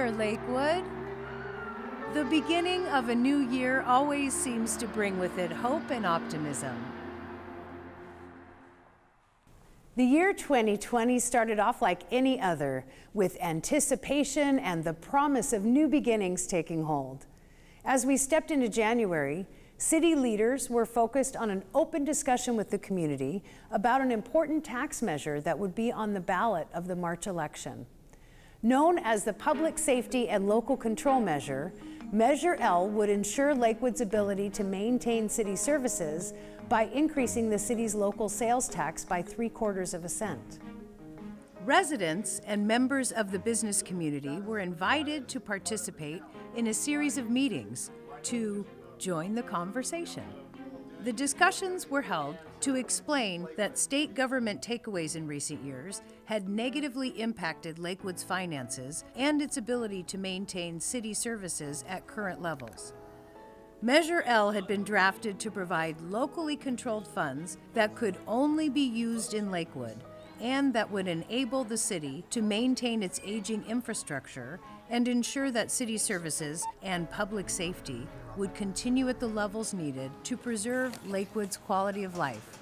there, Lakewood. The beginning of a new year always seems to bring with it hope and optimism. The year 2020 started off like any other, with anticipation and the promise of new beginnings taking hold. As we stepped into January, city leaders were focused on an open discussion with the community about an important tax measure that would be on the ballot of the March election. Known as the Public Safety and Local Control Measure, Measure L would ensure Lakewood's ability to maintain city services by increasing the city's local sales tax by 3/4 cent. Residents and members of the business community were invited to participate in a series of meetings to join the conversation. The discussions were held to explain that state government takeaways in recent years had negatively impacted Lakewood's finances and its ability to maintain city services at current levels. Measure L had been drafted to provide locally controlled funds that could only be used in Lakewood and that would enable the city to maintain its aging infrastructure and ensure that city services and public safety would continue at the levels needed to preserve Lakewood's quality of life.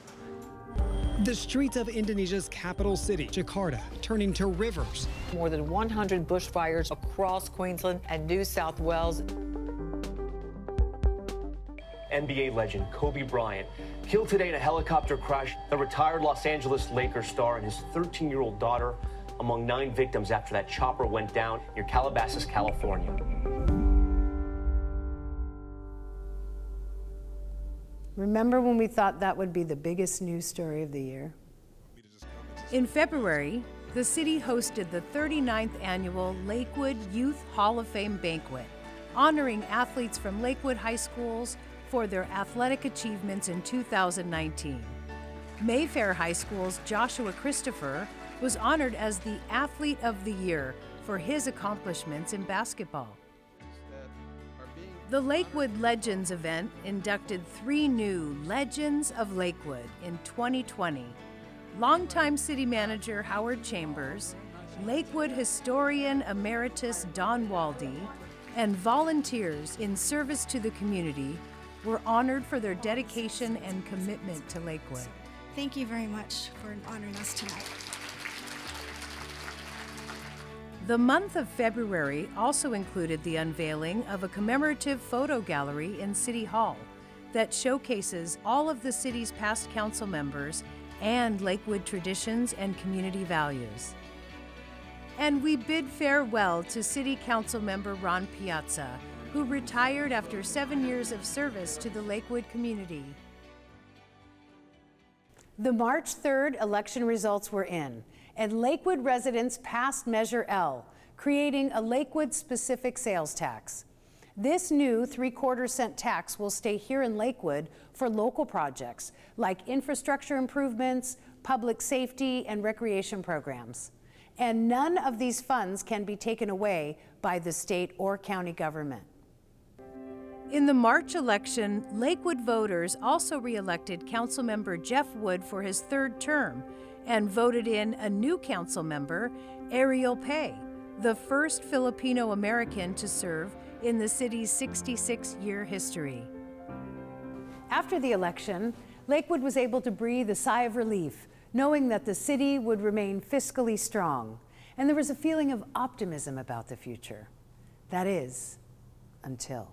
The streets of Indonesia's capital city, Jakarta, turn into rivers. More than 100 bushfires across Queensland and New South Wales. NBA legend Kobe Bryant killed today in a helicopter crash. The retired Los Angeles Lakers star and his 13-year-old daughter among 9 victims after that chopper went down near Calabasas, California. Remember when we thought that would be the biggest news story of the year? In February, the city hosted the 39th annual Lakewood Youth Hall of Fame banquet, honoring athletes from Lakewood high schools for their athletic achievements in 2019. Mayfair High School's Joshua Christopher was honored as the Athlete of the Year for his accomplishments in basketball. The Lakewood Legends event inducted 3 new Legends of Lakewood in 2020. Longtime city manager Howard Chambers, Lakewood historian emeritus Don Waldy, and volunteers in service to the community were honored for their dedication and commitment to Lakewood. Thank you very much for honoring us tonight. The month of February also included the unveiling of a commemorative photo gallery in City Hall that showcases all of the city's past council members and Lakewood traditions and community values. And we bid farewell to City Council member Ron Piazza, who retired after 7 years of service to the Lakewood community. The March 3rd election results were in, and Lakewood residents passed Measure L, creating a Lakewood-specific sales tax. This new 3/4 cent tax will stay here in Lakewood for local projects like infrastructure improvements, public safety, and recreation programs. And none of these funds can be taken away by the state or county government. In the March election, Lakewood voters also re-elected Councilmember Jeff Wood for his 3rd term and voted in a new council member, Ariel Pei, the first Filipino American to serve in the city's 66-year history. After the election, Lakewood was able to breathe a sigh of relief, knowing that the city would remain fiscally strong, and there was a feeling of optimism about the future. That is, until.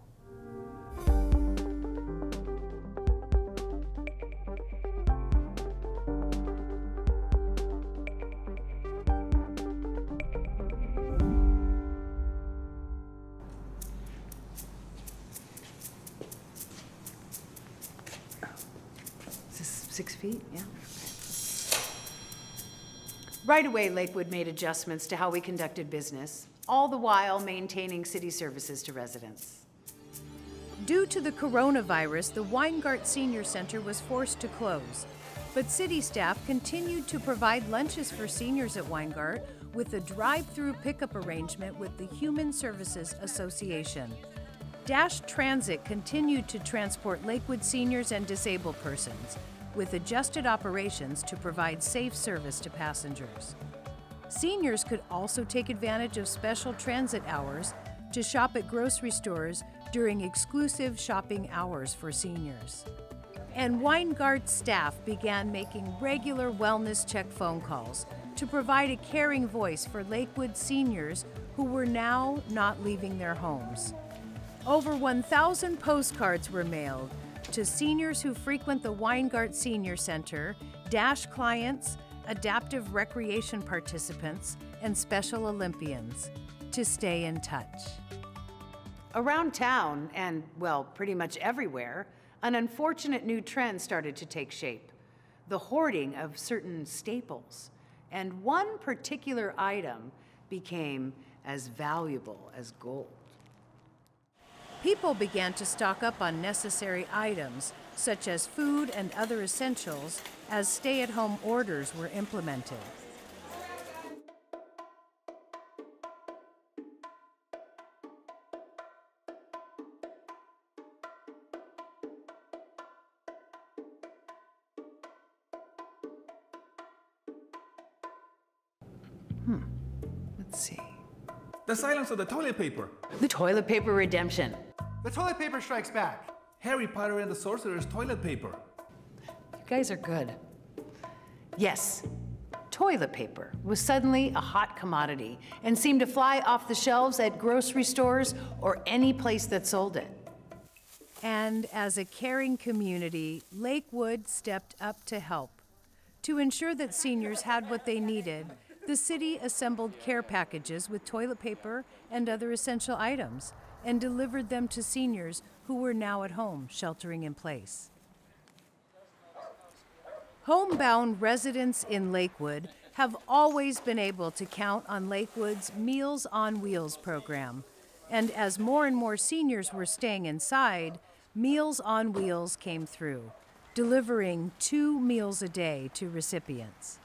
Is this 6 feet? Yeah. Right away, Lakewood made adjustments to how we conducted business, all the while maintaining city services to residents. Due to the coronavirus, the Weingart Senior Center was forced to close, but city staff continued to provide lunches for seniors at Weingart with a drive-through pickup arrangement with the Human Services Association. Dash Transit continued to transport Lakewood seniors and disabled persons, with adjusted operations to provide safe service to passengers. Seniors could also take advantage of special transit hours to shop at grocery stores during exclusive shopping hours for seniors. And Weingart staff began making regular wellness check phone calls to provide a caring voice for Lakewood seniors who were now not leaving their homes. Over 1,000 postcards were mailed to seniors who frequent the Weingart Senior Center, DASH clients, adaptive recreation participants, and Special Olympians to stay in touch. Around town, and well, pretty much everywhere, an unfortunate new trend started to take shape: the hoarding of certain staples. And one particular item became as valuable as gold. People began to stock up on necessary items, such as food and other essentials, as stay-at-home orders were implemented. Let's see. The silence of the toilet paper. The toilet paper redemption. The toilet paper strikes back. Harry Potter and the Sorcerer's toilet paper. You guys are good. Yes, toilet paper was suddenly a hot commodity and seemed to fly off the shelves at grocery stores or any place that sold it. And as a caring community, Lakewood stepped up to help. To ensure that seniors had what they needed, the city assembled care packages with toilet paper and other essential items and delivered them to seniors who were now at home, sheltering in place. Homebound residents in Lakewood have always been able to count on Lakewood's Meals on Wheels program. And as more and more seniors were staying inside, Meals on Wheels came through, delivering 2 meals a day to recipients.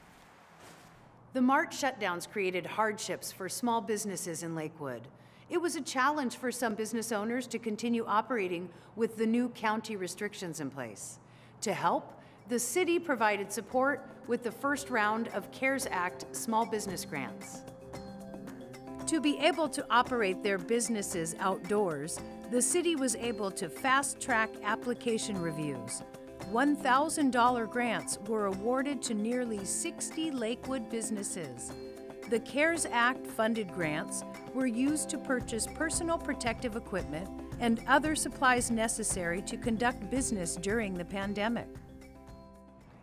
The March shutdowns created hardships for small businesses in Lakewood. It was a challenge for some business owners to continue operating with the new county restrictions in place. To help, the city provided support with the first round of CARES Act small business grants. To be able to operate their businesses outdoors, the city was able to fast-track application reviews. $1,000 grants were awarded to nearly 60 Lakewood businesses. The CARES Act funded grants were used to purchase personal protective equipment and other supplies necessary to conduct business during the pandemic.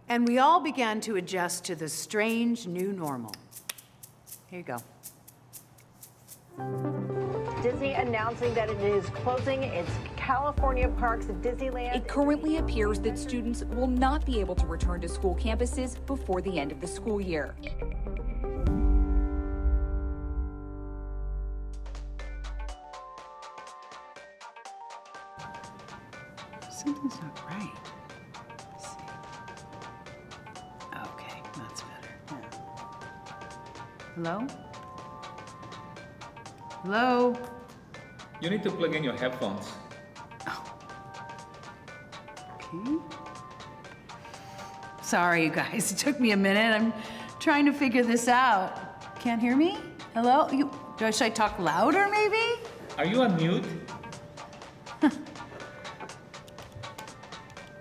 And we all began to adjust to the strange new normal. Here you go. Disney announcing that it is closing its California parks at Disneyland. It currently appears that students will not be able to return to school campuses before the end of the school year. Something's not right. Let's see. Okay, that's better. Yeah. Hello? Hello? You need to plug in your headphones. Oh. Okay. Sorry, you guys. It took me a minute. I'm trying to figure this out. Can't hear me? Hello? Should I talk louder, maybe? Are you on mute?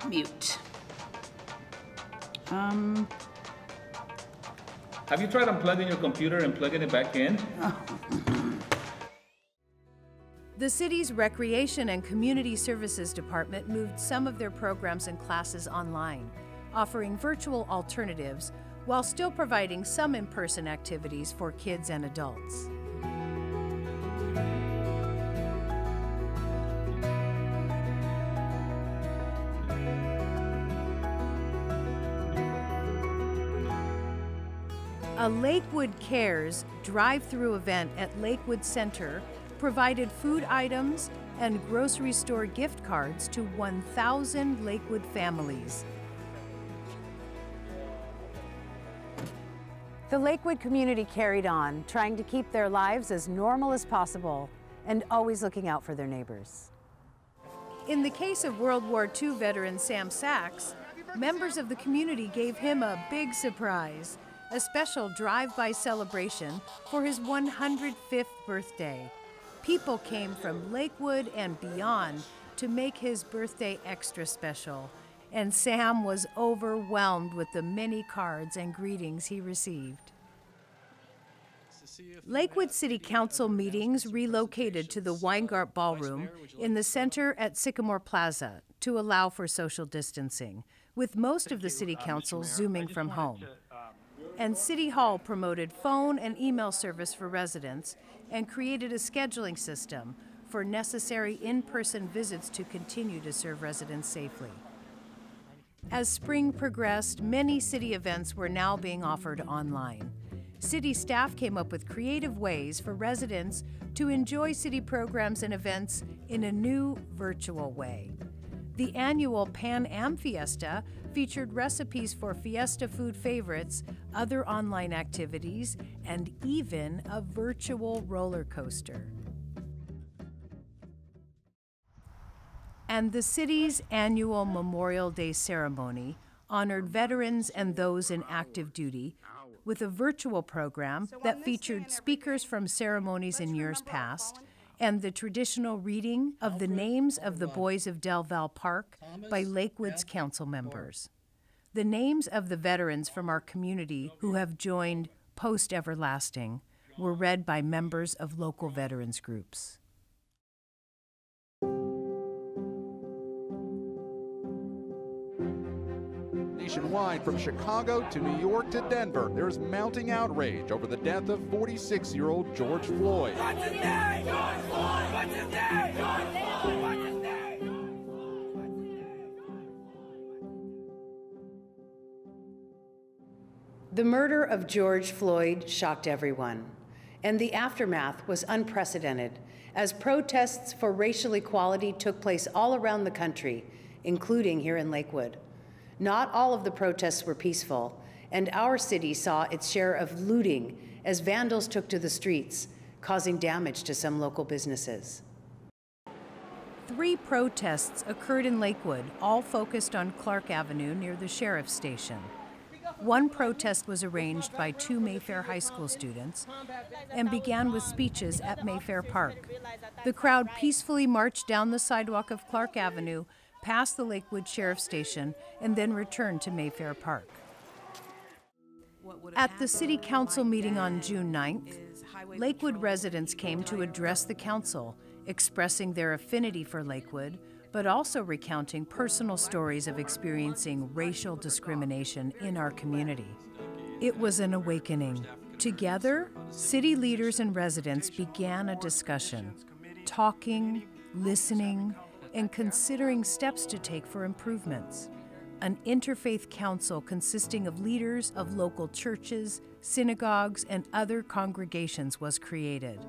Mute. Have you tried unplugging your computer and plugging it back in? The city's Recreation and Community Services Department moved some of their programs and classes online, offering virtual alternatives while still providing some in-person activities for kids and adults. A Lakewood Cares drive-through event at Lakewood Center provided food items and grocery store gift cards to 1,000 Lakewood families. The Lakewood community carried on, trying to keep their lives as normal as possible and always looking out for their neighbors. In the case of World War II veteran Sam Sachs, members of the community gave him a big surprise, a special drive-by celebration for his 105th birthday. People came from Lakewood and beyond to make his birthday extra special, and Sam was overwhelmed with the many cards and greetings he received. Lakewood City Council meetings relocated to the Weingart Ballroom in the center at Sycamore Plaza to allow for social distancing, with most of the City Council zooming from home. And City Hall promoted phone and email service for residents and created a scheduling system for necessary in-person visits to continue to serve residents safely. As spring progressed, many city events were now being offered online. City staff came up with creative ways for residents to enjoy city programs and events in a new virtual way. The annual Pan Am Fiesta featured recipes for fiesta food favorites, other online activities, and even a virtual roller coaster. And the city's annual Memorial Day ceremony honored veterans and those in active duty with a virtual program that featured speakers from ceremonies in years past and the traditional reading of the names of the Boys of Del Val Park by Lakewood's council members. The names of the veterans from our community who have joined Post Everlasting were read by members of local veterans groups. Nationwide, from Chicago to New York to Denver, there's mounting outrage over the death of 46-year-old George Floyd. What's his name? George Floyd! What's his name? George Floyd! What's his name? The murder of George Floyd shocked everyone, and the aftermath was unprecedented as protests for racial equality took place all around the country, including here in Lakewood. Not all of the protests were peaceful, and our city saw its share of looting as vandals took to the streets, causing damage to some local businesses. 3 protests occurred in Lakewood, all focused on Clark Avenue near the sheriff's station. One protest was arranged by 2 Mayfair High School students and began with speeches at Mayfair Park. The crowd peacefully marched down the sidewalk of Clark Avenue, past the Lakewood Sheriff's Station, and then returned to Mayfair Park. At the City Council meeting on June 9th, Lakewood residents came to address the council, expressing their affinity for Lakewood, but also recounting personal stories of experiencing racial discrimination in our community. It was an awakening. Together, city leaders and residents began a discussion, talking, listening, and considering steps to take for improvements. An interfaith council consisting of leaders of local churches, synagogues, and other congregations was created.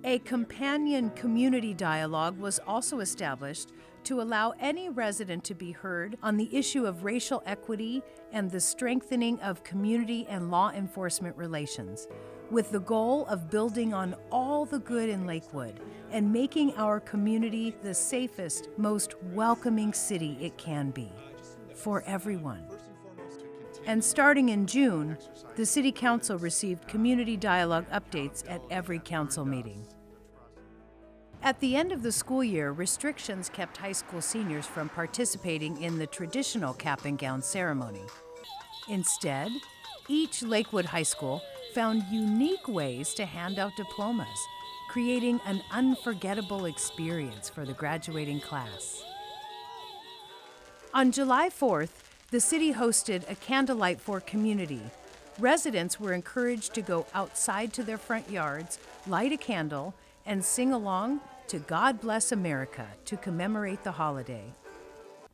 A companion community dialogue was also established to allow any resident to be heard on the issue of racial equity and the strengthening of community and law enforcement relations, with the goal of building on all the good in Lakewood and making our community the safest, most welcoming city it can be, for everyone. And starting in June, the City Council received community dialogue updates at every council meeting. At the end of the school year, restrictions kept high school seniors from participating in the traditional cap and gown ceremony. Instead, each Lakewood high school found unique ways to hand out diplomas, creating an unforgettable experience for the graduating class. On July 4th, the city hosted a candlelight for community. Residents were encouraged to go outside to their front yards, light a candle, and sing along to God Bless America to commemorate the holiday.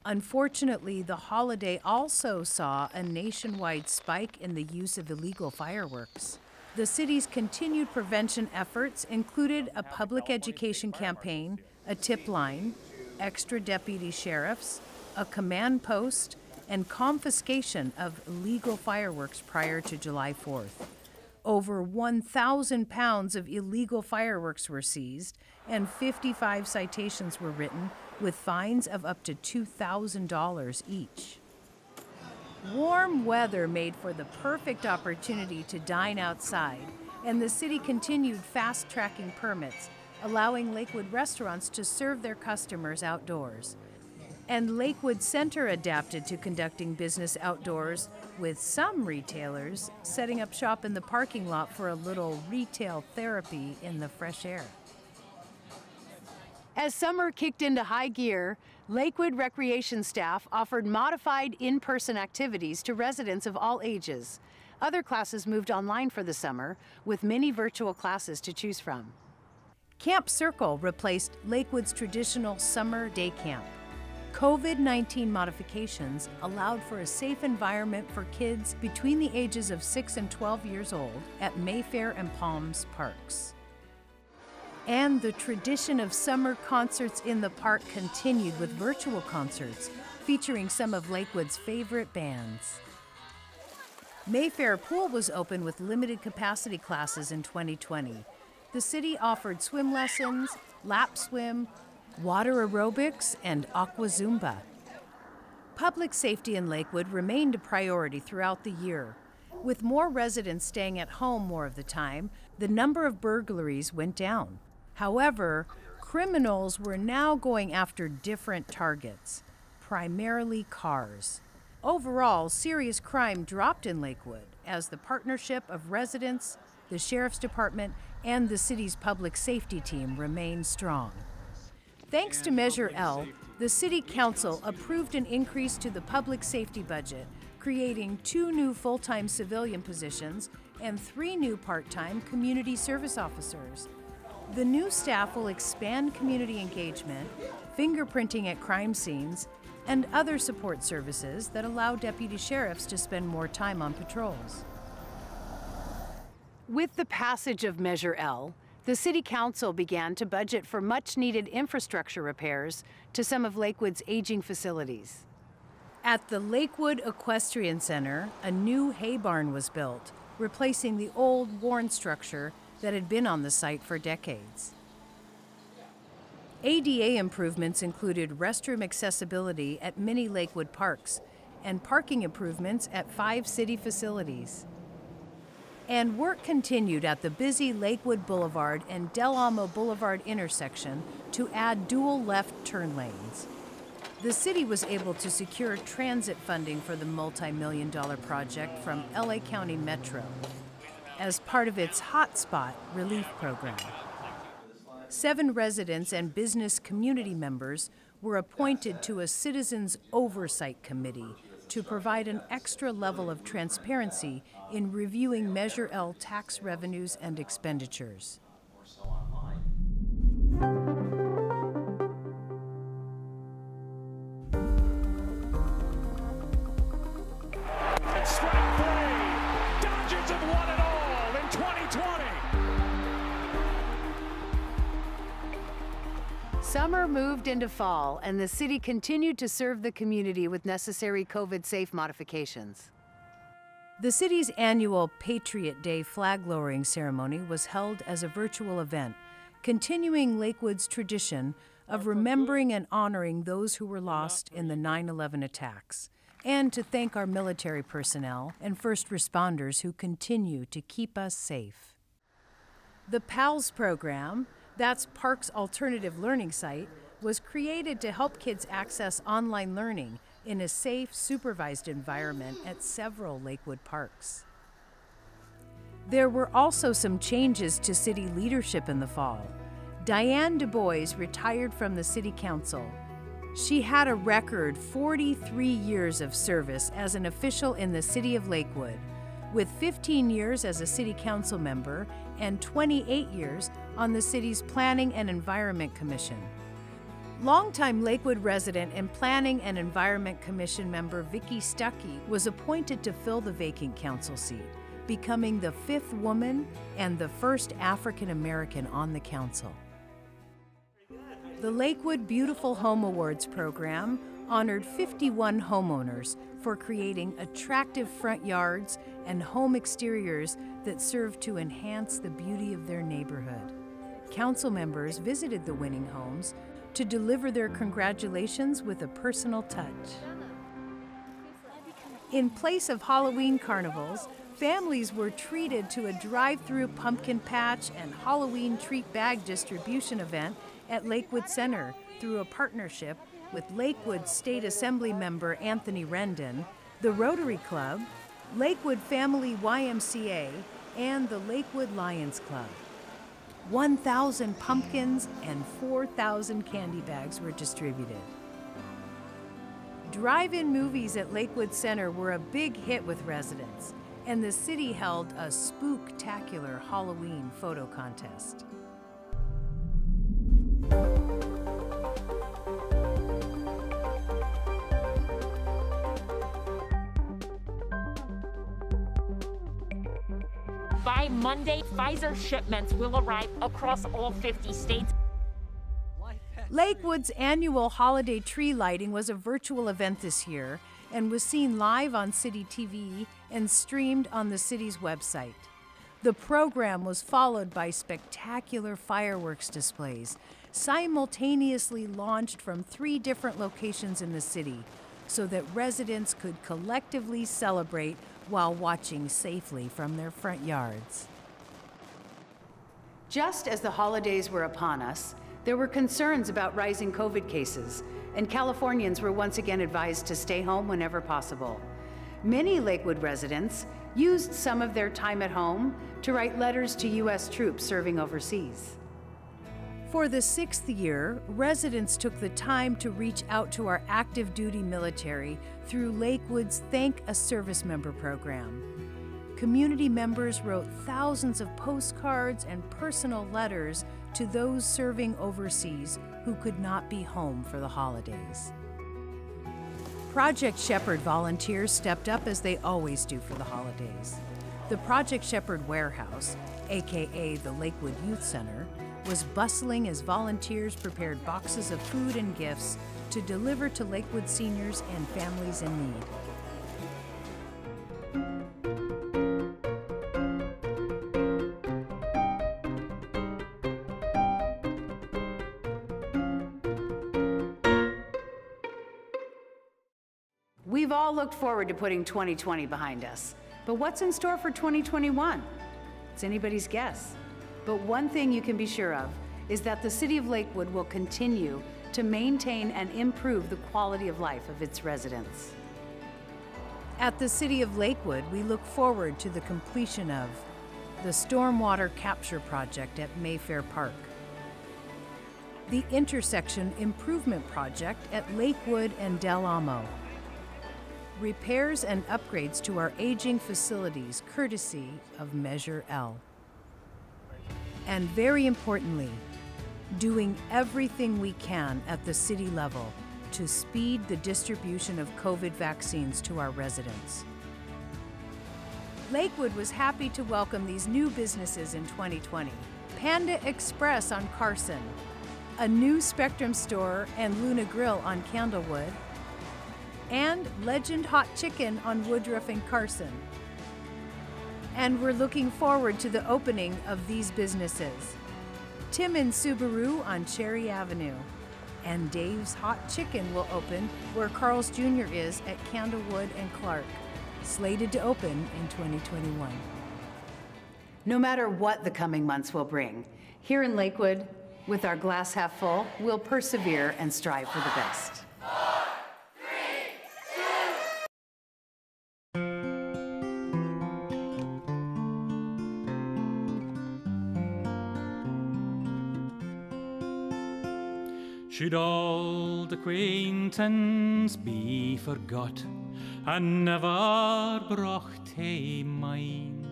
Unfortunately, the holiday also saw a nationwide spike in the use of illegal fireworks. The city's continued prevention efforts included a public education campaign, a tip line, extra deputy sheriffs, a command post, and confiscation of illegal fireworks prior to July 4th. Over 1,000 pounds of illegal fireworks were seized, and 55 citations were written with fines of up to $2,000 each. Warm weather made for the perfect opportunity to dine outside, and the city continued fast-tracking permits, allowing Lakewood restaurants to serve their customers outdoors. And Lakewood Center adapted to conducting business outdoors, with some retailers setting up shop in the parking lot for a little retail therapy in the fresh air. As summer kicked into high gear, Lakewood recreation staff offered modified in-person activities to residents of all ages. Other classes moved online for the summer, with many virtual classes to choose from. Camp Circle replaced Lakewood's traditional summer day camp. COVID-19 modifications allowed for a safe environment for kids between the ages of 6 and 12 years old at Mayfair and Palms parks. And the tradition of summer concerts in the park continued with virtual concerts featuring some of Lakewood's favorite bands. Mayfair Pool was open with limited capacity classes in 2020. The city offered swim lessons, lap swim, water aerobics, and aqua zumba. Public safety in Lakewood remained a priority throughout the year. With more residents staying at home more of the time, the number of burglaries went down. However, criminals were now going after different targets, primarily cars. Overall, serious crime dropped in Lakewood as the partnership of residents, the Sheriff's Department, and the city's public safety team remained strong. Thanks to Measure L, the City Council approved an increase to the public safety budget, creating 2 new full-time civilian positions and 3 new part-time community service officers. The new staff will expand community engagement, fingerprinting at crime scenes, and other support services that allow deputy sheriffs to spend more time on patrols. With the passage of Measure L, the City Council began to budget for much-needed infrastructure repairs to some of Lakewood's aging facilities. At the Lakewood Equestrian Center, a new hay barn was built, replacing the old, worn structure that had been on the site for decades. ADA improvements included restroom accessibility at many Lakewood parks and parking improvements at 5 city facilities. And work continued at the busy Lakewood Boulevard and Del Amo Boulevard intersection to add dual left turn lanes. The city was able to secure transit funding for the multi-million-dollar project from LA County Metro as part of its Hotspot relief program. 7 residents and business community members were appointed to a Citizens Oversight Committee to provide an extra level of transparency in reviewing Measure L tax revenues and expenditures. Strike 3! Dodgers have won it all in 2020! Summer moved into fall, and the city continued to serve the community with necessary COVID-safe modifications. The city's annual Patriot Day flag-lowering ceremony was held as a virtual event, continuing Lakewood's tradition of remembering and honoring those who were lost in the 9/11 attacks, and to thank our military personnel and first responders who continue to keep us safe. The PALS program, that's Parks Alternative Learning Site, was created to help kids access online learning in a safe, supervised environment at several Lakewood parks. There were also some changes to city leadership in the fall. Diane Du Bois retired from the City Council. She had a record 43 years of service as an official in the city of Lakewood, with 15 years as a City Council member and 28 years on the city's Planning and Environment Commission. Longtime Lakewood resident and Planning and Environment Commission member Vicki Stuckey was appointed to fill the vacant council seat, becoming the 5th woman and the first African American on the council. The Lakewood Beautiful Home Awards program honored 51 homeowners for creating attractive front yards and home exteriors that serve to enhance the beauty of their neighborhood. Council members visited the winning homes to deliver their congratulations with a personal touch. In place of Halloween carnivals, families were treated to a drive-through pumpkin patch and Halloween treat bag distribution event at Lakewood Center through a partnership with Lakewood State Assembly member Anthony Rendon, the Rotary Club, Lakewood Family YMCA, and the Lakewood Lions Club. 1,000 pumpkins and 4,000 candy bags were distributed. Drive-in movies at Lakewood Center were a big hit with residents, and the city held a spooktacular Halloween photo contest. By Monday, Pfizer shipments will arrive across all 50 states. Lakewood's annual holiday tree lighting was a virtual event this year and was seen live on City TV and streamed on the city's website. The program was followed by spectacular fireworks displays, simultaneously launched from 3 different locations in the city, so that residents could collectively celebrate while watching safely from their front yards. Just as the holidays were upon us, there were concerns about rising COVID cases, and Californians were once again advised to stay home whenever possible. Many Lakewood residents used some of their time at home to write letters to U.S. troops serving overseas. For the 6th year, residents took the time to reach out to our active duty military through Lakewood's Thank a Service Member program. Community members wrote thousands of postcards and personal letters to those serving overseas who could not be home for the holidays. Project Shepherd volunteers stepped up as they always do for the holidays. The Project Shepherd warehouse, aka the Lakewood Youth Center, was bustling as volunteers prepared boxes of food and gifts to deliver to Lakewood seniors and families in need. We've all looked forward to putting 2020 behind us, but what's in store for 2021? It's anybody's guess. But one thing you can be sure of is that the City of Lakewood will continue to maintain and improve the quality of life of its residents. At the City of Lakewood, we look forward to the completion of the Stormwater Capture Project at Mayfair Park, the Intersection Improvement Project at Lakewood and Del Amo, repairs and upgrades to our aging facilities courtesy of Measure L. And very importantly, doing everything we can at the city level to speed the distribution of COVID vaccines to our residents. Lakewood was happy to welcome these new businesses in 2020. Panda Express on Carson, a new Spectrum store and Luna Grill on Candlewood, and Legend Hot Chicken on Woodruff and Carson. And we're looking forward to the opening of these businesses. Tim and Subaru on Cherry Avenue, and Dave's Hot Chicken will open where Carl's Jr. is at Candlewood and Clark, slated to open in 2021. No matter what the coming months will bring, here in Lakewood, with our glass half full, we'll persevere and strive for the best. Should old acquaintance be forgot and never brought to mind?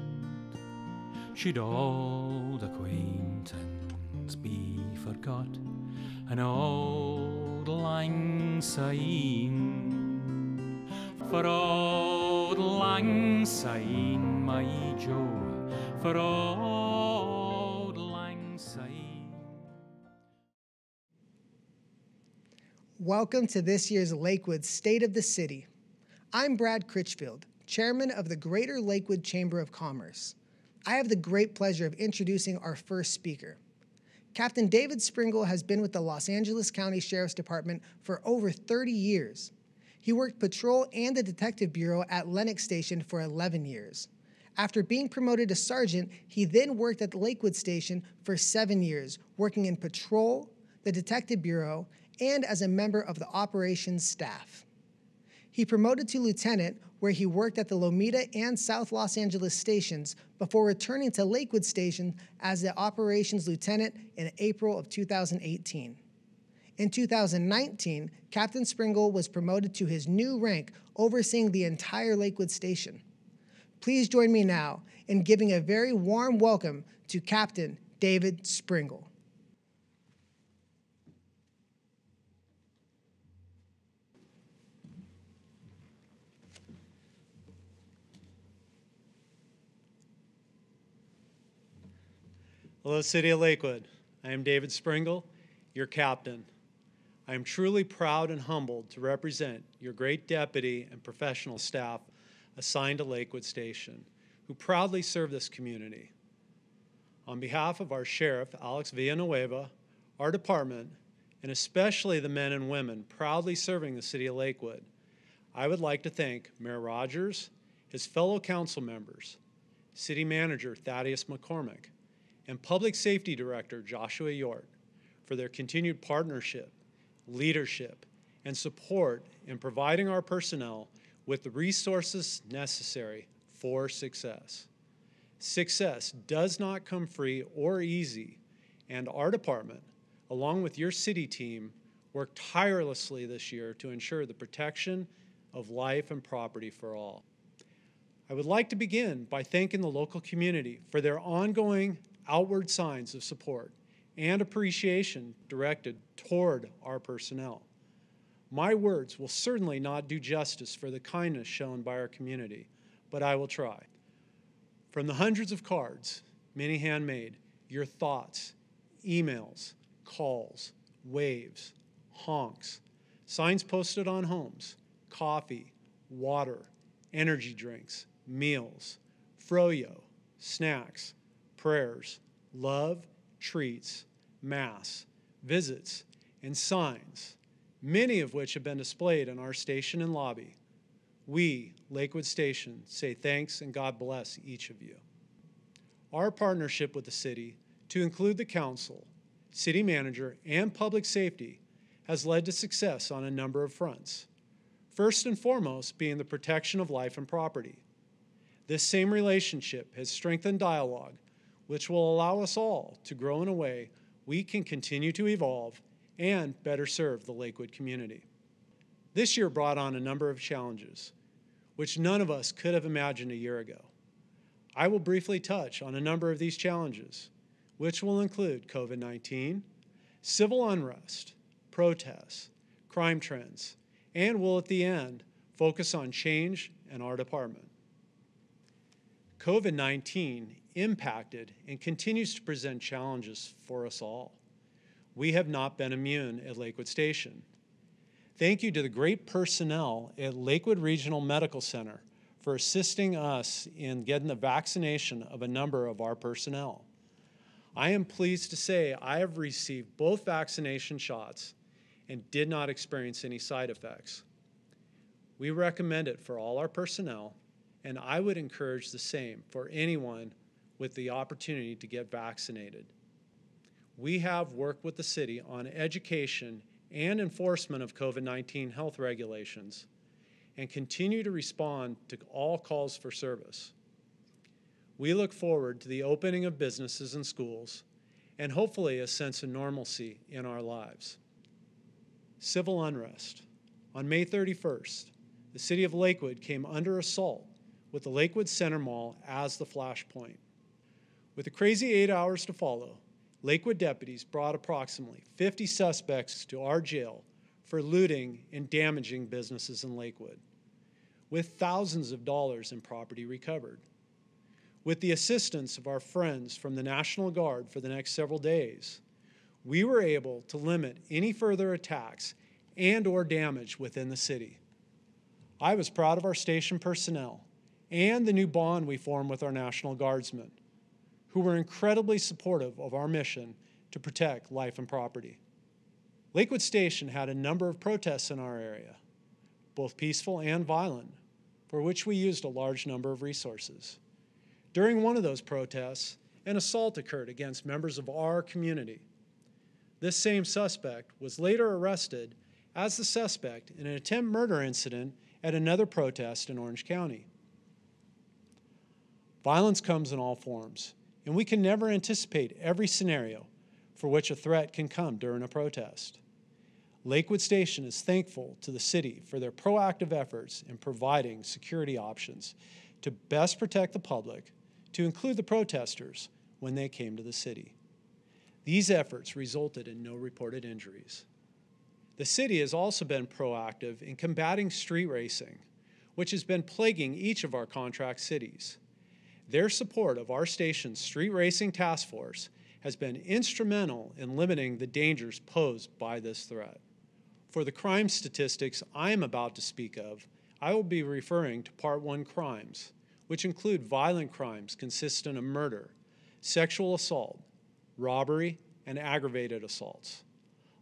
Should old acquaintance be forgot and old lang syne? For old lang syne, my Joe, for old lang syne. Welcome to this year's Lakewood State of the City. I'm Brad Critchfield, Chairman of the Greater Lakewood Chamber of Commerce. I have the great pleasure of introducing our first speaker. Captain David Springle has been with the Los Angeles County Sheriff's Department for over 30 years. He worked patrol and the detective bureau at Lenox Station for 11 years. After being promoted to sergeant, he then worked at the Lakewood Station for 7 years, working in patrol, the detective bureau, and as a member of the operations staff. He promoted to lieutenant, where he worked at the Lomita and South Los Angeles stations before returning to Lakewood Station as the operations lieutenant in April of 2018. In 2019, Captain Springle was promoted to his new rank, overseeing the entire Lakewood Station. Please join me now in giving a very warm welcome to Captain David Springle. Hello, City of Lakewood. I am David Springle, your captain. I am truly proud and humbled to represent your great deputy and professional staff assigned to Lakewood Station, who proudly serve this community. On behalf of our Sheriff, Alex Villanueva, our department, and especially the men and women proudly serving the City of Lakewood, I would like to thank Mayor Rogers, his fellow council members, City Manager Thaddeus McCormick, and Public Safety Director Joshua Yort for their continued partnership, leadership, and support in providing our personnel with the resources necessary for success. Success does not come free or easy, and our department, along with your city team, worked tirelessly this year to ensure the protection of life and property for all. I would like to begin by thanking the local community for their ongoing outward signs of support and appreciation directed toward our personnel. My words will certainly not do justice for the kindness shown by our community, but I will try. From the hundreds of cards, many handmade, your thoughts, emails, calls, waves, honks, signs posted on homes, coffee, water, energy drinks, meals, froyo, snacks, prayers, love, treats, mass, visits, and signs, many of which have been displayed in our station and lobby. We, Lakewood Station, say thanks and God bless each of you. Our partnership with the city, to include the council, city manager, and public safety, has led to success on a number of fronts. First and foremost being the protection of life and property. This same relationship has strengthened dialogue, which will allow us all to grow in a way we can continue to evolve and better serve the Lakewood community. This year brought on a number of challenges, which none of us could have imagined a year ago. I will briefly touch on a number of these challenges, which will include COVID-19, civil unrest, protests, crime trends, and will at the end focus on change in our department. COVID-19 impacted and continues to present challenges for us all. We have not been immune at Lakewood Station. Thank you to the great personnel at Lakewood Regional Medical Center for assisting us in getting the vaccination of a number of our personnel. I am pleased to say I have received both vaccination shots and did not experience any side effects. We recommend it for all our personnel, and I would encourage the same for anyone with the opportunity to get vaccinated. We have worked with the city on education and enforcement of COVID-19 health regulations and continue to respond to all calls for service. We look forward to the opening of businesses and schools and hopefully a sense of normalcy in our lives. Civil unrest. On May 31st, the city of Lakewood came under assault with the Lakewood Center Mall as the flashpoint. With the crazy 8 hours to follow, Lakewood deputies brought approximately 50 suspects to our jail for looting and damaging businesses in Lakewood, with thousands of dollars in property recovered. With the assistance of our friends from the National Guard for the next several days, we were able to limit any further attacks and/or damage within the city. I was proud of our station personnel and the new bond we formed with our National Guardsmen, who were incredibly supportive of our mission to protect life and property. Lakewood Station had a number of protests in our area. both peaceful and violent, for which we used a large number of resources. During one of those protests, an assault occurred against members of our community. This same suspect was later arrested as the suspect in an attempted murder incident at another protest in Orange County. Violence comes in all forms, and we can never anticipate every scenario for which a threat can come during a protest. Lakewood Station is thankful to the city for their proactive efforts in providing security options to best protect the public, to include the protesters when they came to the city. These efforts resulted in no reported injuries. The city has also been proactive in combating street racing, which has been plaguing each of our contract cities. Their support of our station's street racing task force has been instrumental in limiting the dangers posed by this threat. For the crime statistics I am about to speak of, I will be referring to Part 1 crimes, which include violent crimes consistent of murder, sexual assault, robbery, and aggravated assaults,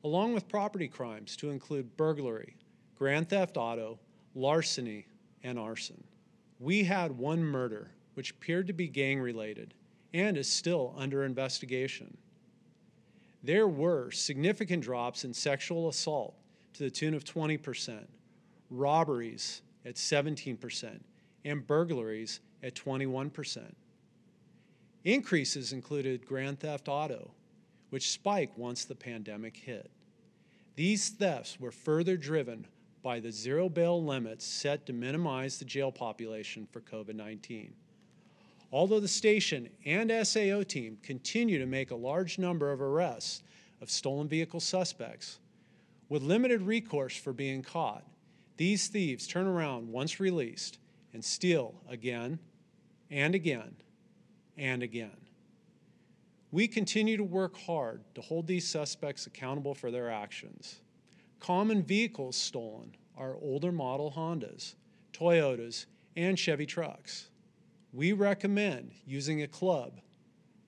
along with property crimes to include burglary, grand theft auto, larceny, and arson. We had one murder, which appeared to be gang-related and is still under investigation. There were significant drops in sexual assault to the tune of 20%, robberies at 17%, and burglaries at 21%. Increases included grand theft auto, which spiked once the pandemic hit. These thefts were further driven by the zero bail limits set to minimize the jail population for COVID-19. Although the station and SAO team continue to make a large number of arrests of stolen vehicle suspects, with limited recourse for being caught, these thieves turn around once released and steal again and again and again. We continue to work hard to hold these suspects accountable for their actions. Common vehicles stolen are older model Hondas, Toyotas, and Chevy trucks. We recommend using a club,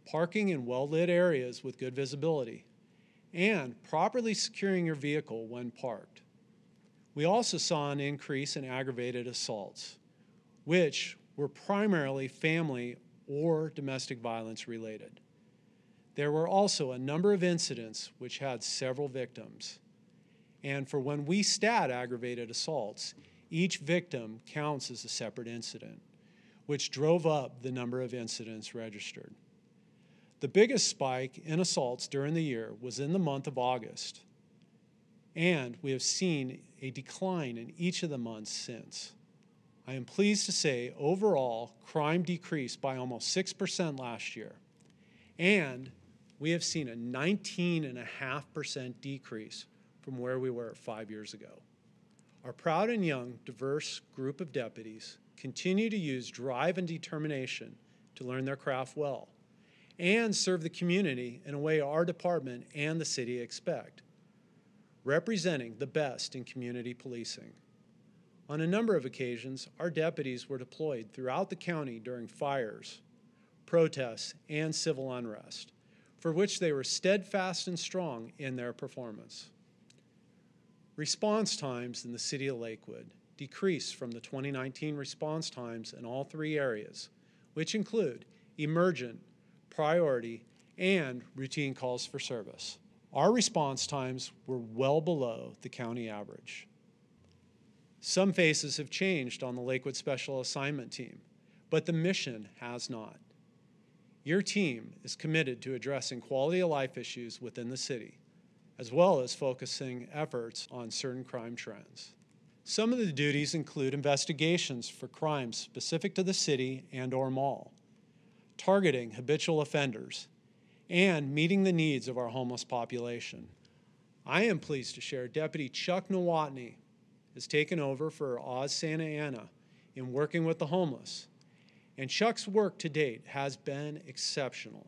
parking in well-lit areas with good visibility, and properly securing your vehicle when parked. We also saw an increase in aggravated assaults, which were primarily family or domestic violence related. There were also a number of incidents which had several victims. And for when we stat aggravated assaults, each victim counts as a separate incident, which drove up the number of incidents registered. The biggest spike in assaults during the year was in the month of August, and we have seen a decline in each of the months since. I am pleased to say overall crime decreased by almost 6% last year, and we have seen a 19.5% decrease from where we were 5 years ago. Our proud and young, diverse group of deputies continue to use drive and determination to learn their craft well and serve the community in a way our department and the city expect, representing the best in community policing. On a number of occasions, our deputies were deployed throughout the county during fires, protests, and civil unrest, for which they were steadfast and strong in their performance. Response times in the city of Lakewood decreased from the 2019 response times in all three areas, which include emergent, priority, and routine calls for service. Our response times were well below the county average. Some faces have changed on the Lakewood Special Assignment Team, but the mission has not. Your team is committed to addressing quality of life issues within the city, as well as focusing efforts on certain crime trends. Some of the duties include investigations for crimes specific to the city and/or mall, targeting habitual offenders, and meeting the needs of our homeless population. I am pleased to share Deputy Chuck Nowotny has taken over for Oz Santa Ana in working with the homeless, and Chuck's work to date has been exceptional.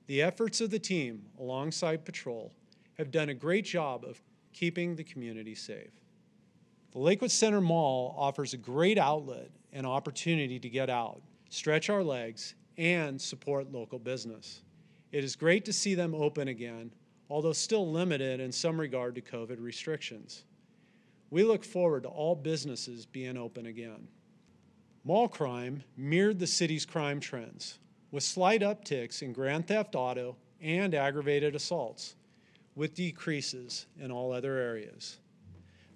The efforts of the team alongside patrol have done a great job of keeping the community safe. The Lakewood Center Mall offers a great outlet and opportunity to get out, stretch our legs, and support local business. It is great to see them open again, although still limited in some regard to COVID restrictions. We look forward to all businesses being open again. Mall crime mirrored the city's crime trends, with slight upticks in grand theft auto and aggravated assaults, with decreases in all other areas.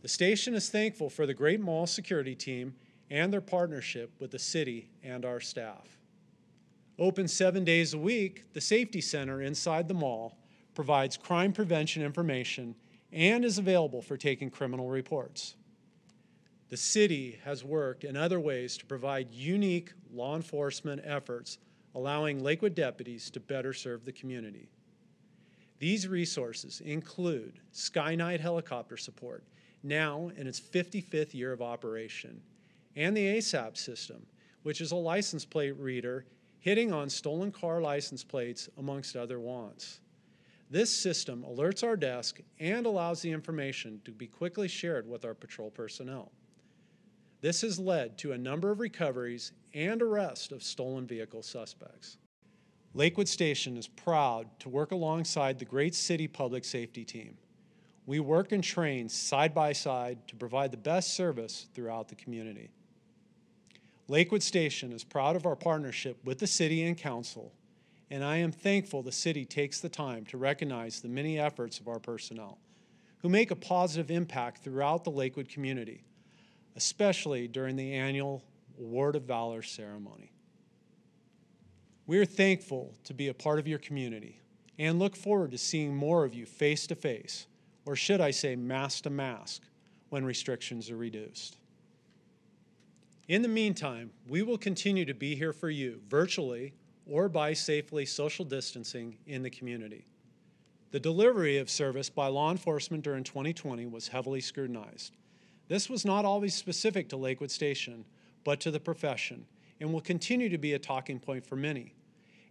The station is thankful for the great mall security team and their partnership with the city and our staff. Open 7 days a week, the Safety Center inside the mall provides crime prevention information and is available for taking criminal reports. The city has worked in other ways to provide unique law enforcement efforts, allowing Lakewood deputies to better serve the community. These resources include Sky Night helicopter support, now in its 55th year of operation, and the ASAP system, which is a license plate reader hitting on stolen car license plates, amongst other wants. This system alerts our desk and allows the information to be quickly shared with our patrol personnel. This has led to a number of recoveries and arrests of stolen vehicle suspects. Lakewood Station is proud to work alongside the great city public safety team. We work and train side by side to provide the best service throughout the community. Lakewood Station is proud of our partnership with the city and council, and I am thankful the city takes the time to recognize the many efforts of our personnel, who make a positive impact throughout the Lakewood community, especially during the annual Award of Valor ceremony. We are thankful to be a part of your community and look forward to seeing more of you face to face, or should I say mask to mask, when restrictions are reduced. In the meantime, we will continue to be here for you virtually or by safely social distancing in the community. The delivery of service by law enforcement during 2020 was heavily scrutinized. This was not always specific to Lakewood Station, but to the profession, and will continue to be a talking point for many.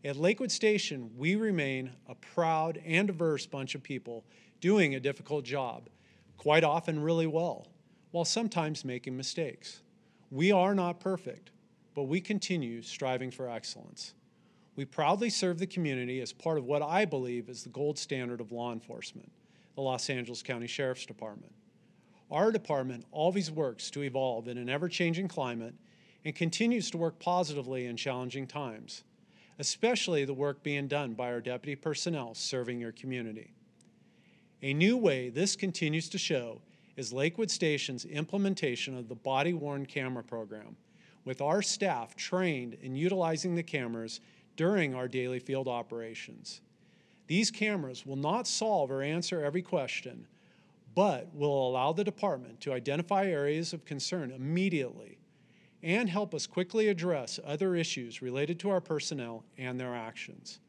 At Lakewood Station, we remain a proud and diverse bunch of people doing a difficult job, quite often really well, while sometimes making mistakes. We are not perfect, but we continue striving for excellence. We proudly serve the community as part of what I believe is the gold standard of law enforcement, the Los Angeles County Sheriff's Department. Our department always works to evolve in an ever-changing climate and continues to work positively in challenging times, especially the work being done by our deputy personnel serving your community. A new way this continues to show is Lakewood Station's implementation of the body-worn camera program, with our staff trained in utilizing the cameras during our daily field operations. These cameras will not solve or answer every question, but will allow the department to identify areas of concern immediately and help us quickly address other issues related to our personnel and their actions.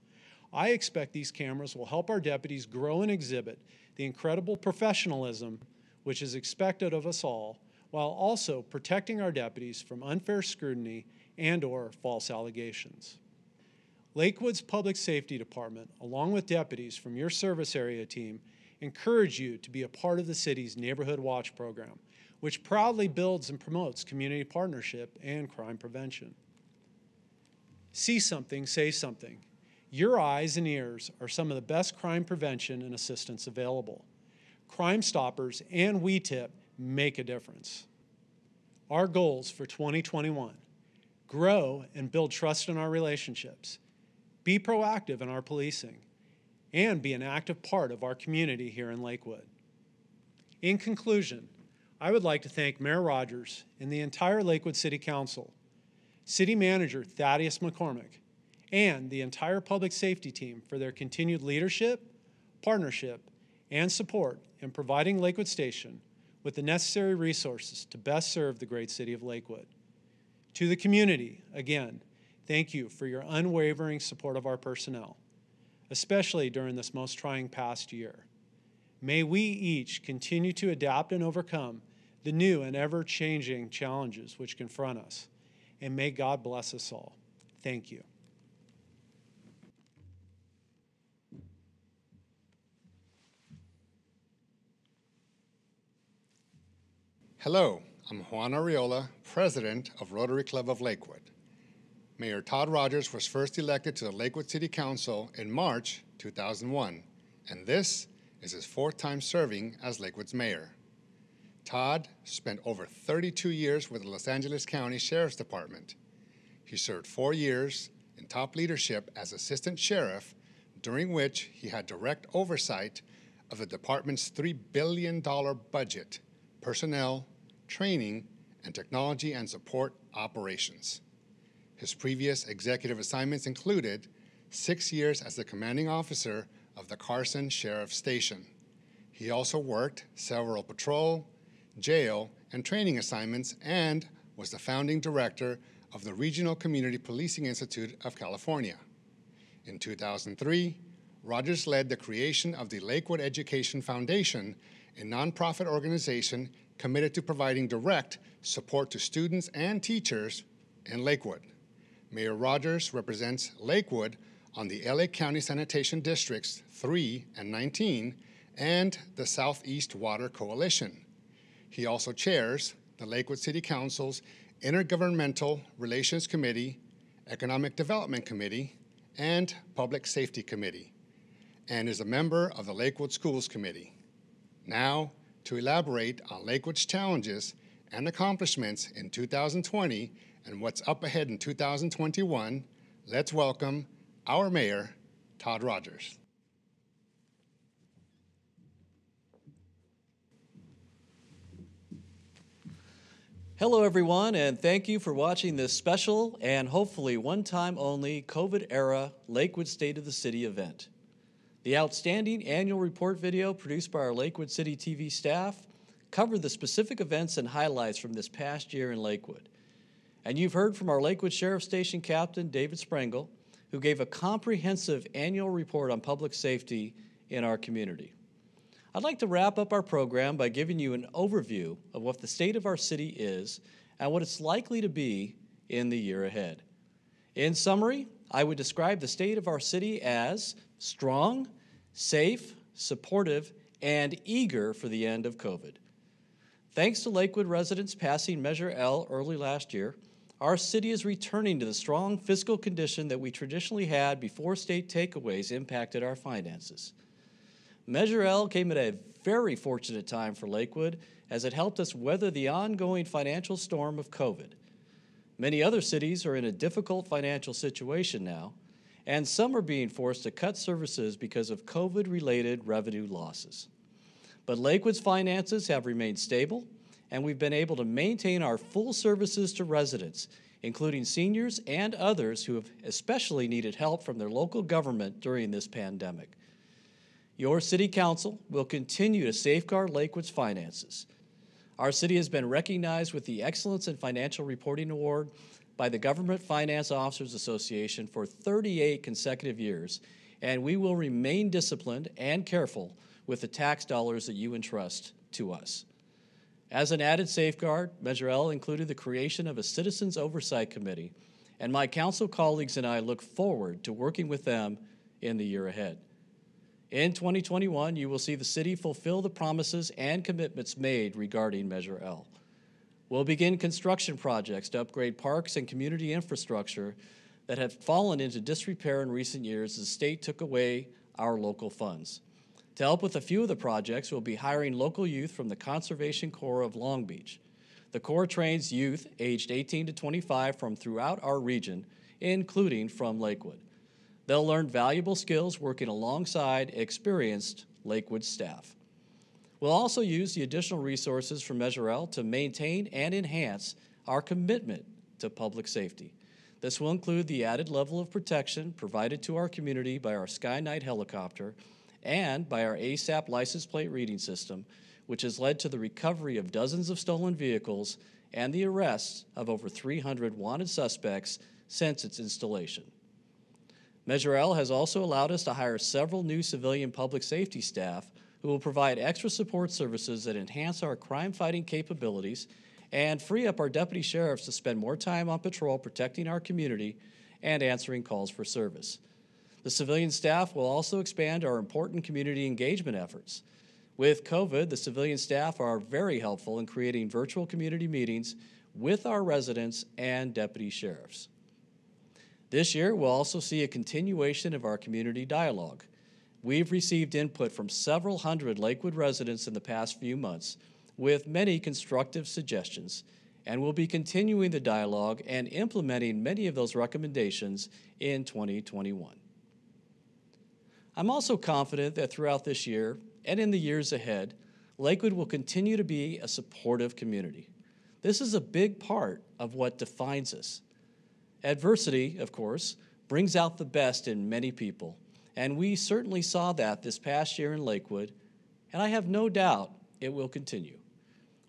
I expect these cameras will help our deputies grow and exhibit the incredible professionalism which is expected of us all, while also protecting our deputies from unfair scrutiny and/or false allegations. Lakewood's Public Safety Department, along with deputies from your service area team, encourage you to be a part of the city's Neighborhood Watch program, which proudly builds and promotes community partnership and crime prevention. See something, say something. Your eyes and ears are some of the best crime prevention and assistance available. Crime Stoppers and WeTip make a difference. Our goals for 2021: grow and build trust in our relationships, be proactive in our policing, and be an active part of our community here in Lakewood. In conclusion, I would like to thank Mayor Rogers and the entire Lakewood City Council, City Manager Thaddeus McCormick, and the entire public safety team for their continued leadership, partnership, and support in providing Lakewood Station with the necessary resources to best serve the great city of Lakewood. To the community, again, thank you for your unwavering support of our personnel, especially during this most trying past year. May we each continue to adapt and overcome the new and ever-changing challenges which confront us, and may God bless us all. Thank you. Hello, I'm Juan Arriola, President of Rotary Club of Lakewood. Mayor Todd Rogers was first elected to the Lakewood City Council in March 2001, and this is his fourth time serving as Lakewood's mayor. Todd spent over 32 years with the Los Angeles County Sheriff's Department. He served 4 years in top leadership as assistant sheriff, during which he had direct oversight of the department's $3 billion budget, personnel, training, and technology and support operations. His previous executive assignments included 6 years as the commanding officer of the Carson Sheriff's Station. He also worked several patrol, jail, and training assignments and was the founding director of the Regional Community Policing Institute of California. In 2003, Rogers led the creation of the Lakewood Education Foundation, a nonprofit organization committed to providing direct support to students and teachers in Lakewood. Mayor Rogers represents Lakewood on the LA County Sanitation Districts 3 and 19 and the Southeast Water Coalition. He also chairs the Lakewood City Council's Intergovernmental Relations Committee, Economic Development Committee, and Public Safety Committee, and is a member of the Lakewood Schools Committee. Now, to elaborate on Lakewood's challenges and accomplishments in 2020 and what's up ahead in 2021, let's welcome our mayor, Todd Rogers. Hello everyone, and thank you for watching this special and hopefully one-time only COVID-era Lakewood State of the City event. The outstanding annual report video produced by our Lakewood City TV staff covered the specific events and highlights from this past year in Lakewood. And you've heard from our Lakewood Sheriff Station Captain, David Sprengel, who gave a comprehensive annual report on public safety in our community. I'd like to wrap up our program by giving you an overview of what the state of our city is and what it's likely to be in the year ahead. In summary, I would describe the state of our city as strong, safe, supportive, and eager for the end of COVID. Thanks to Lakewood residents passing Measure L early last year, our city is returning to the strong fiscal condition that we traditionally had before state takeaways impacted our finances. Measure L came at a very fortunate time for Lakewood as it helped us weather the ongoing financial storm of COVID. Many other cities are in a difficult financial situation now, and some are being forced to cut services because of COVID-related revenue losses. But Lakewood's finances have remained stable, and we've been able to maintain our full services to residents, including seniors and others who have especially needed help from their local government during this pandemic. Your City Council will continue to safeguard Lakewood's finances. Our city has been recognized with the Excellence in Financial Reporting Award by the Government Finance Officers Association for 38 consecutive years, and we will remain disciplined and careful with the tax dollars that you entrust to us. As an added safeguard, Measure L included the creation of a Citizens Oversight Committee, and my council colleagues and I look forward to working with them in the year ahead. In 2021, you will see the city fulfill the promises and commitments made regarding Measure L. We'll begin construction projects to upgrade parks and community infrastructure that have fallen into disrepair in recent years as the state took away our local funds. To help with a few of the projects, we'll be hiring local youth from the Conservation Corps of Long Beach. The Corps trains youth aged 18 to 25 from throughout our region, including from Lakewood. They'll learn valuable skills working alongside experienced Lakewood staff. We'll also use the additional resources from Measure L to maintain and enhance our commitment to public safety. This will include the added level of protection provided to our community by our Sky Knight helicopter and by our ASAP license plate reading system, which has led to the recovery of dozens of stolen vehicles and the arrests of over 300 wanted suspects since its installation. Measure L has also allowed us to hire several new civilian public safety staff who will provide extra support services that enhance our crime-fighting capabilities and free up our deputy sheriffs to spend more time on patrol protecting our community and answering calls for service. The civilian staff will also expand our important community engagement efforts. With COVID, the civilian staff are very helpful in creating virtual community meetings with our residents and deputy sheriffs. This year, we'll also see a continuation of our community dialogue. We've received input from several hundred Lakewood residents in the past few months, with many constructive suggestions, and we'll be continuing the dialogue and implementing many of those recommendations in 2021. I'm also confident that throughout this year and in the years ahead, Lakewood will continue to be a supportive community. This is a big part of what defines us. Adversity, of course, brings out the best in many people, and we certainly saw that this past year in Lakewood, and I have no doubt it will continue.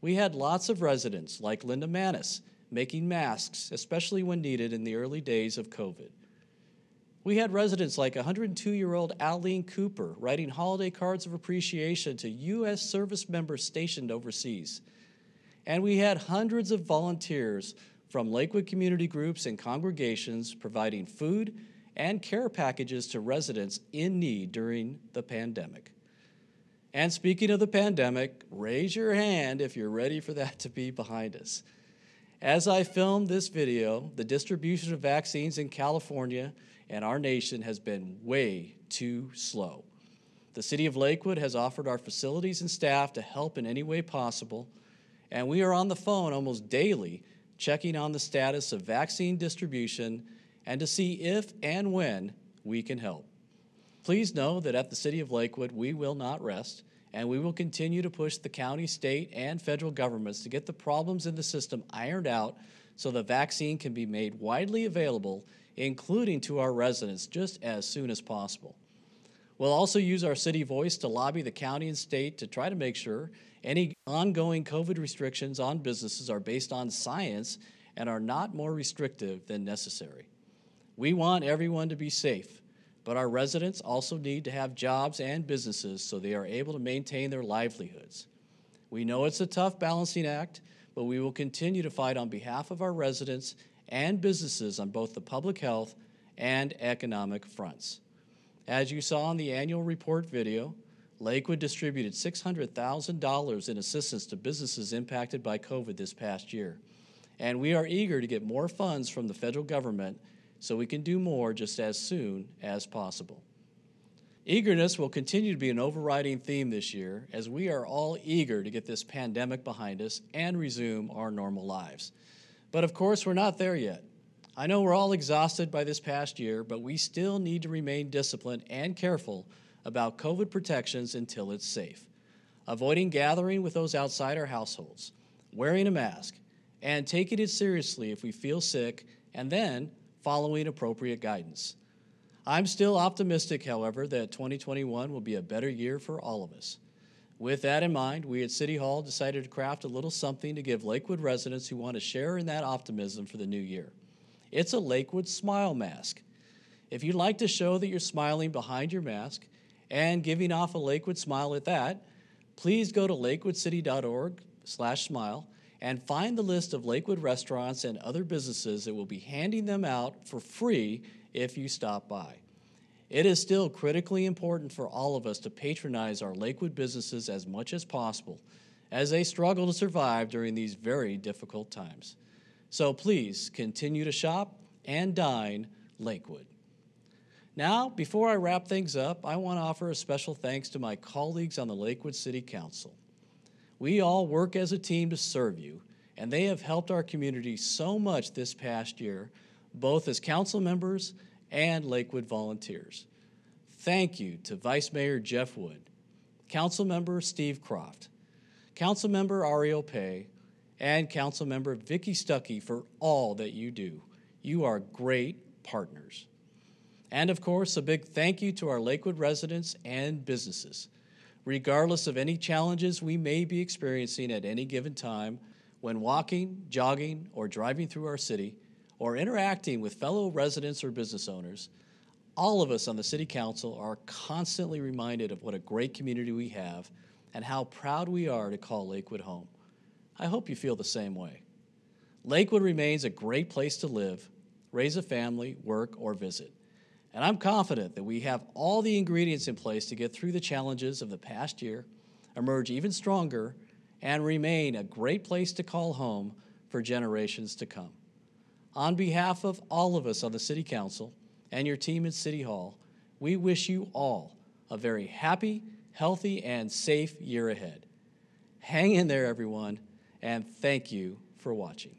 We had lots of residents like Linda Manis making masks, especially when needed in the early days of COVID. We had residents like 102-year-old Aline Cooper writing holiday cards of appreciation to U.S. service members stationed overseas. And we had hundreds of volunteers from Lakewood community groups and congregations providing food and care packages to residents in need during the pandemic. And speaking of the pandemic, raise your hand if you're ready for that to be behind us. As I filmed this video, the distribution of vaccines in California and our nation has been way too slow. The City of Lakewood has offered our facilities and staff to help in any way possible, and we are on the phone almost daily checking on the status of vaccine distribution and to see if and when we can help. Please know that at the City of Lakewood, we will not rest, and we will continue to push the county, state, and federal governments to get the problems in the system ironed out so the vaccine can be made widely available, including to our residents, just as soon as possible. We'll also use our city voice to lobby the county and state to try to make sure any ongoing COVID restrictions on businesses are based on science and are not more restrictive than necessary. We want everyone to be safe, but our residents also need to have jobs and businesses so they are able to maintain their livelihoods. We know it's a tough balancing act, but we will continue to fight on behalf of our residents and businesses on both the public health and economic fronts. As you saw in the annual report video, Lakewood distributed $600,000 in assistance to businesses impacted by COVID this past year, and we are eager to get more funds from the federal government so we can do more just as soon as possible. Eagerness will continue to be an overriding theme this year as we are all eager to get this pandemic behind us and resume our normal lives. But of course, we're not there yet. I know we're all exhausted by this past year, but we still need to remain disciplined and careful about COVID protections until it's safe. Avoiding gathering with those outside our households, wearing a mask, and taking it seriously if we feel sick, and then following appropriate guidance. I'm still optimistic, however, that 2021 will be a better year for all of us. With that in mind, we at City Hall decided to craft a little something to give Lakewood residents who want to share in that optimism for the new year. It's a Lakewood Smile Mask. If you'd like to show that you're smiling behind your mask and giving off a Lakewood smile at that, please go to lakewoodcity.org/smile and find the list of Lakewood restaurants and other businesses that will be handing them out for free if you stop by. It is still critically important for all of us to patronize our Lakewood businesses as much as possible as they struggle to survive during these very difficult times. So please continue to shop and dine Lakewood. Now, before I wrap things up, I want to offer a special thanks to my colleagues on the Lakewood City Council. We all work as a team to serve you, and they have helped our community so much this past year, both as council members and Lakewood volunteers. Thank you to Vice Mayor Jeff Wood, Council Member Steve Croft, Council Member Ariel Pay, and Council Member Vicky Stuckey for all that you do. You are great partners. And of course, a big thank you to our Lakewood residents and businesses. Regardless of any challenges we may be experiencing at any given time, when walking, jogging, or driving through our city, or interacting with fellow residents or business owners, all of us on the City Council are constantly reminded of what a great community we have and how proud we are to call Lakewood home. I hope you feel the same way. Lakewood remains a great place to live, raise a family, work, or visit. And I'm confident that we have all the ingredients in place to get through the challenges of the past year, emerge even stronger, and remain a great place to call home for generations to come. On behalf of all of us on the City Council and your team at City Hall, we wish you all a very happy, healthy, and safe year ahead. Hang in there, everyone, and thank you for watching.